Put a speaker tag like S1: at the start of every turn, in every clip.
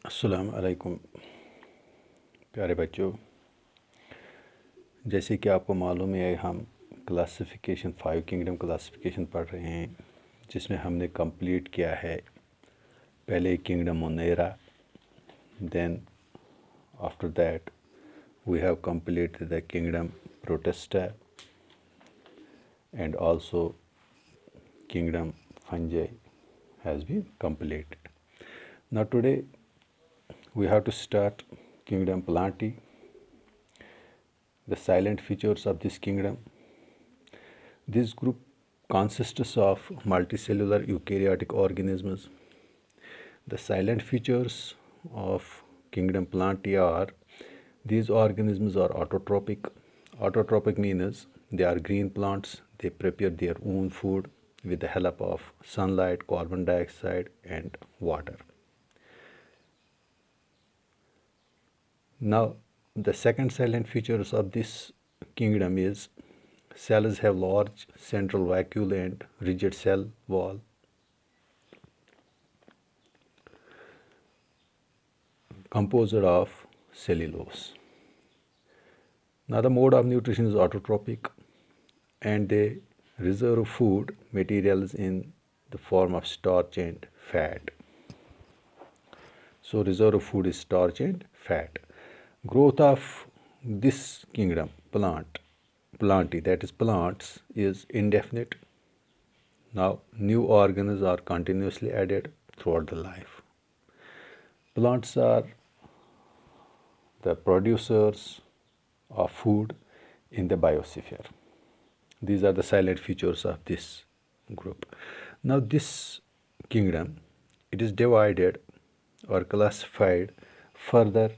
S1: अस्सलाम वालेकुम प्यारे बच्चों। जैसे कि आपको मालूम है, हम क्लासिफिकेशन 5 किंगडम क्लासिफिकेशन पढ़ रहे हैं, जिसमें हमने कंप्लीट किया है पहले kingdom Monera, then after that we have completed the kingdom Protista and also kingdom fungi has been completed. Now today we have to start kingdom Plantae, the silent features of this kingdom. This group consists of multicellular eukaryotic organisms. The silent features of kingdom Plantae are these organisms are autotrophic. Autotrophic means they are green plants. They prepare their own food with the help of sunlight, carbon dioxide, and water. Now, the second silent features of this kingdom is cells have large central vacuole and rigid cell wall. Composed of cellulose. Now, the mode of nutrition is autotrophic, and they reserve food materials in the form of starch and fat. So, reserve food is starch and fat. Growth of this kingdom, Plantae, that is plants, is indefinite. Now, new organs are continuously added throughout the life. Plants are the producers of food in the biosphere. These are the silent features of this group. Now, this kingdom, it is divided or classified further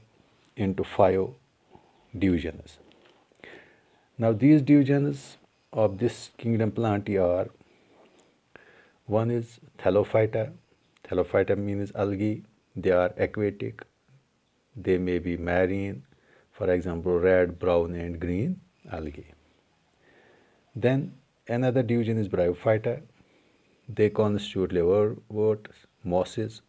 S1: into 5 divisions. Now, these divisions of this kingdom Plantae are: one is Thallophyta. Thallophyta means algae. They are aquatic. They may be marine, for example, red, brown, and green algae. Then another division is Bryophyta. They constitute liverworts, mosses,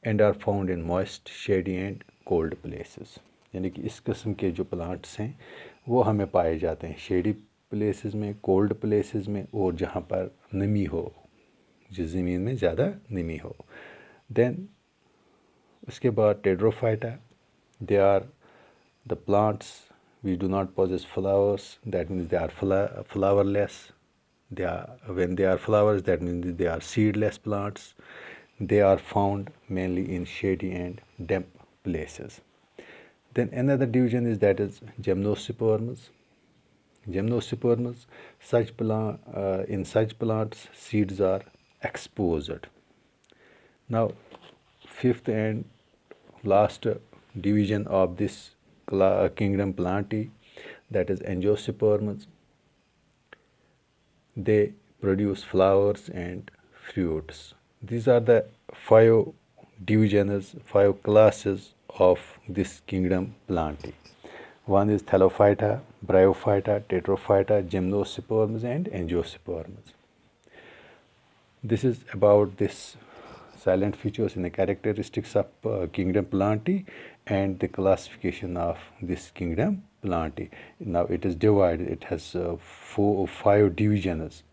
S1: and are found in moist, shady, and cold places. यानी कि इस किस्म के जो plants हैं वो हमें पाए जाते हैं शेडी प्लेसेस में, कोल्ड प्लेसेस में, और जहाँ पर नमी हो, जिस ज़मीन में ज़्यादा नमी हो. देन उसके बाद टेड्रोफाइटा. They are the plants which do not possess flowers, that means they are flowerless. When they are flowers, that means they are seedless plants. They are found mainly in shady and damp places. Then another division is that is Gymnosperms. Gymnosperms, in such plants, seeds are exposed. Now, fifth and last division of this kingdom Plantae, that is Angiosperms. They produce flowers and fruits. These are the 5 divisions, 5 classes of this kingdom Plantae. One is Thallophyta, Bryophyta, Tetraphyta, Gymnosperms, and Angiosperms. This is about this silent features and the characteristics of kingdom Plantae and the classification of this kingdom Plantae. Now it is divided. It has 4 or 5 divisions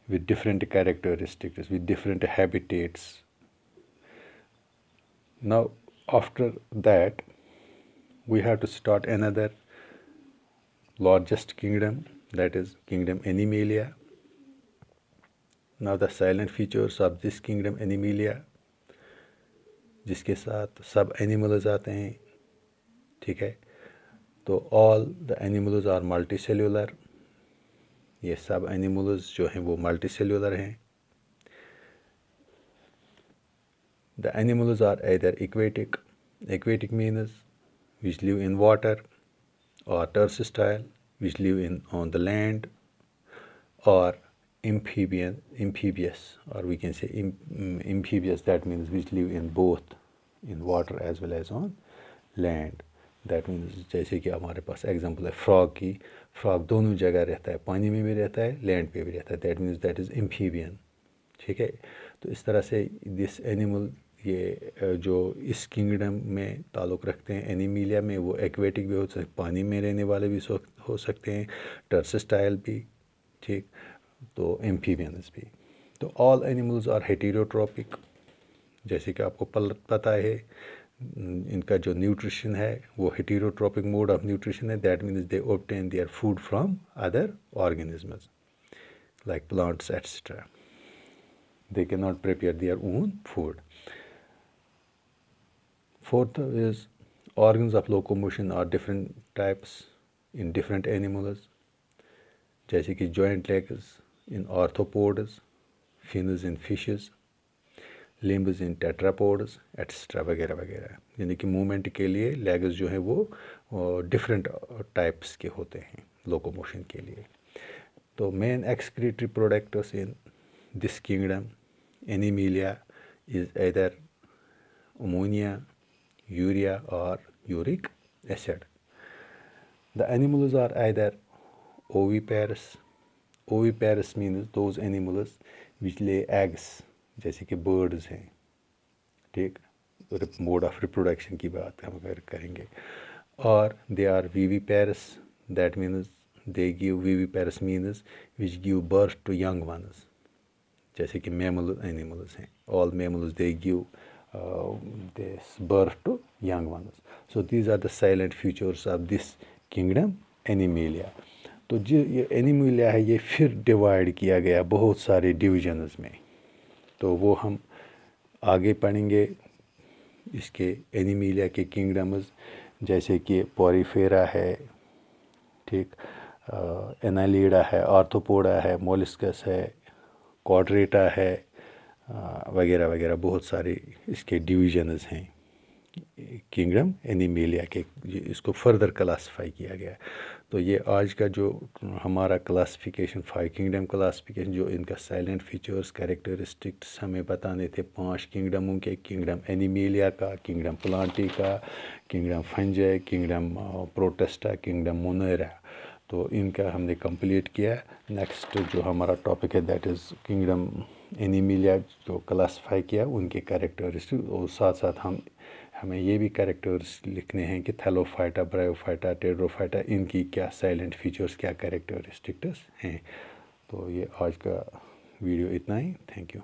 S1: with different characteristics, with different habitats. Now after that, we have to start another largest kingdom, that is kingdom Animalia. Now the silent features of this kingdom Animalia, जिसके साथ सब animals आते हैं, ठीक है. तो all the animals are multicellular. ये सब एनिमल्स जो हैं वो मल्टी सेल्यूलर हैं. The animals are either aquatic. Aquatic means which live in water, or terrestrial, which live on the land, or amphibious, or we can say amphibious, that means which live in both in water as well as on land. That means जैसे कि हमारे पास example है frog की. Frog दोनों जगह रहता है, पानी में भी रहता है, लैंड पे भी रहता है. That means that is amphibian. ठीक है. तो इस तरह से दिस एनिमल, ये जो इस किंगडम में ताल्लुक़ रखते हैं एनिमीलिया में, वो एक्वेटिक भी हो सकते, पानी में रहने वाले भी हो सकते हैं, टर्सेस्टाइल भी, ठीक, तो एम्फीबियंस भी। तो ऑल एनिमल्स आर हेटेरोट्रॉपिक, जैसे कि आपको पता है इनका जो न्यूट्रिशन है वो हेटेरोट्रॉपिक मोड ऑफ न्यूट्रिशन है। That means they obtain their food from other organisms like plants, etc. They cannot prepare their own food. Fourth is organs of locomotion are different types in different animals, जैसे कि joint legs in arthropods, fins in fishes, limbs in tetrapods, etc. वगैरह वगैरह। यानी कि movement के लिए legs जो है वो डिफरेंट टाइप्स के होते हैं लोकोमोशन के लिए। तो main excretory products in this kingdom, Animalia, is either ammonia, urea, or uric acid. The animals are either oviparous. Oviparous means those animals which lay eggs, जैसे कि birds हैं, ठीक, मोड ऑफ रिप्रोडक्शन की बात हम अगर करेंगे। और they are viviparous, that means they give, viviparous means which give birth to young ones, जैसे कि मैमल एनिमल्स हैं, all mammals they give this birth to young ones. So these are the silent features of this kingdom Animalia. तो जो ये animalia है ये फिर divide किया गया बहुत सारे डिविजन्स में, तो वो हम आगे पढ़ेंगे इसके एनिमेलिया के किंगडम्स, जैसे कि पोरीफेरा है, ठीक, एनालिडा है, आर्थ्रोपोडा है, मोलस्कस है, क्वाड्रेटा है, वगैरह वगैरह बहुत सारे इसके डिविजन्स हैं किंगडम एनिमेलिया के। इसको फर्दर क्लासिफाई किया गया। तो ये आज का जो हमारा क्लासिफिकेशन 5 किंगडम क्लासिफिकेशन, जो इनका साइलेंट फीचर्स कैरेक्टरिस्टिक्स हमें बताने थे 5 किंगडमों के, किंगडम एनिमेलिया का, किंगडम प्लांटी का, kingdom fungi, kingdom protista, kingdom Monera, तो इनका हमने कंप्लीट किया। नेक्स्ट जो हमारा टॉपिक है दैट इज़ किंगडम एनिमेलिया, जो क्लासिफाई किया उनके कैरेक्टरिस्टिक, और साथ साथ हमें ये भी कैरेक्टर्स लिखने हैं कि थैलोफाइटा, ब्रायोफाइटा, टेड्रोफाइटा, इनकी क्या साइलेंट फीचर्स, क्या कैरेक्टरिस्टिक्स हैं। तो ये आज का वीडियो इतना ही। Thank you.